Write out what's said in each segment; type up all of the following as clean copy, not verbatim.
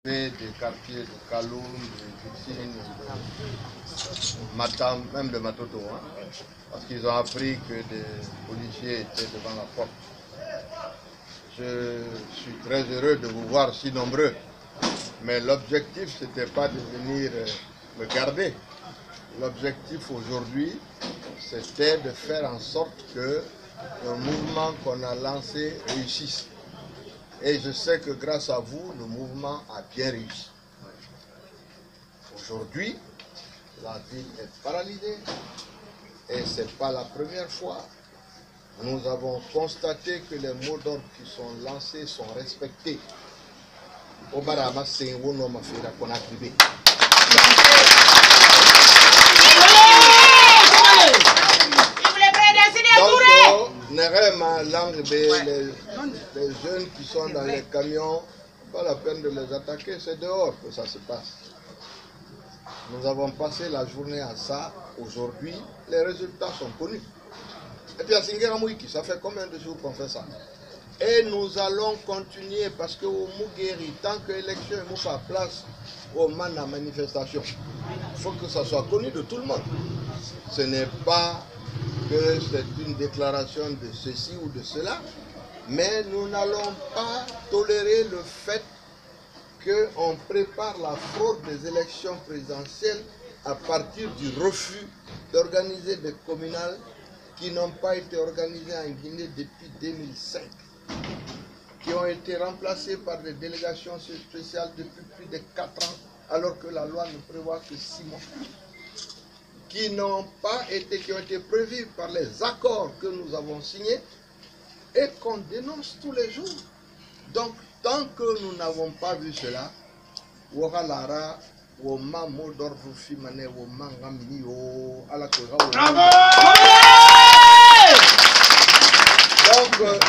des quartiers de Kaloum, de Vixine, de Matam, même de Matoto, hein, parce qu'ils ont appris que des policiers étaient devant la porte. Je suis très heureux de vous voir si nombreux, mais l'objectif, ce n'était pas de venir me garder. L'objectif aujourd'hui, c'était de faire en sorte que le mouvement qu'on a lancé réussisse. Et je sais que grâce à vous, le mouvement a bien réussi. Aujourd'hui, la ville est paralysée et ce n'est pas la première fois. Nous avons constaté que les mots d'ordre qui sont lancés sont respectés. Obarama c'est un nom à faire qu'on a privé. Les jeunes qui sont dans les camions, pas la peine de les attaquer, c'est dehors que ça se passe. Nous avons passé la journée à ça. Aujourd'hui, les résultats sont connus. Et puis à Singeramouiki, ça fait combien de jours qu'on fait ça? Et nous allons continuer parce que au Mugeri, tant que l'élection est mise à place au man à manifestation, il faut que ça soit connu de tout le monde. Ce n'est pas que c'est une déclaration de ceci ou de cela, mais nous n'allons pas tolérer le fait qu'on prépare la fraude des élections présidentielles à partir du refus d'organiser des communales qui n'ont pas été organisées en Guinée depuis 2005, qui ont été remplacées par des délégations spéciales depuis plus de 4 ans, alors que la loi ne prévoit que 6 mois, qui n'ont pas été, qui ont été prévues par les accords que nous avons signés et qu'on dénonce tous les jours. Donc, tant que nous n'avons pas vu cela, donc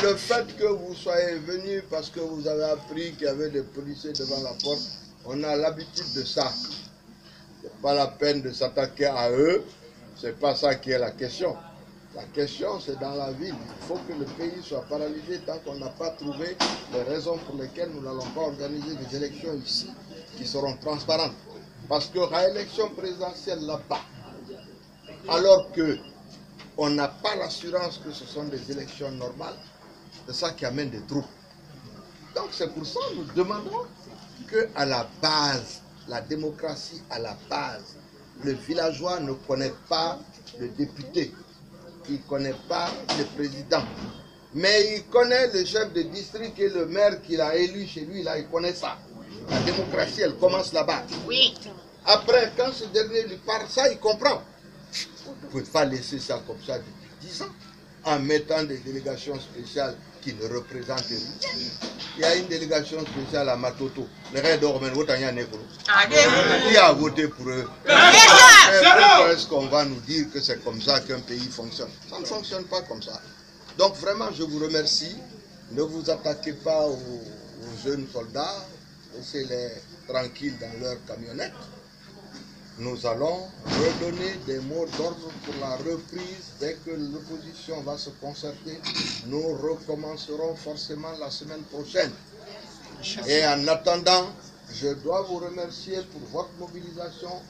le fait que vous soyez venus parce que vous avez appris qu'il y avait des policiers devant la porte, on a l'habitude de ça. Ce n'est pas la peine de s'attaquer à eux, ce n'est pas ça qui est la question. La question, c'est dans la ville. Il faut que le pays soit paralysé tant qu'on n'a pas trouvé les raisons pour lesquelles nous n'allons pas organiser des élections ici qui seront transparentes. Parce que la élection présidentielle là-bas, alors qu'on n'a pas l'assurance que ce sont des élections normales, c'est ça qui amène des troubles. Donc c'est pour ça que nous demandons qu'à la base, la démocratie à la base, le villageois ne connaît pas le député. Il ne connaît pas le président, mais il connaît le chef de district et le maire qu'il a élu chez lui, là, il connaît ça. La démocratie, elle commence là-bas. Oui. Après, quand ce dernier lui parle, ça, il comprend. Vous ne pouvez pas laisser ça comme ça depuis 10 ans, en mettant des délégations spéciales qui ne représentent rien. Il y a une délégation spéciale à Matoto. Les Reds dorment, qui a voté pour eux? Pourquoi est-ce qu'on va nous dire que c'est comme ça qu'un pays fonctionne? Ça ne fonctionne pas comme ça. Donc vraiment, je vous remercie. Ne vous attaquez pas aux jeunes soldats. Laissez-les tranquilles dans leur camionnette. Nous allons redonner des mots d'ordre pour la reprise. Dès que l'opposition va se concerter, nous recommencerons forcément la semaine prochaine. Et en attendant, je dois vous remercier pour votre mobilisation.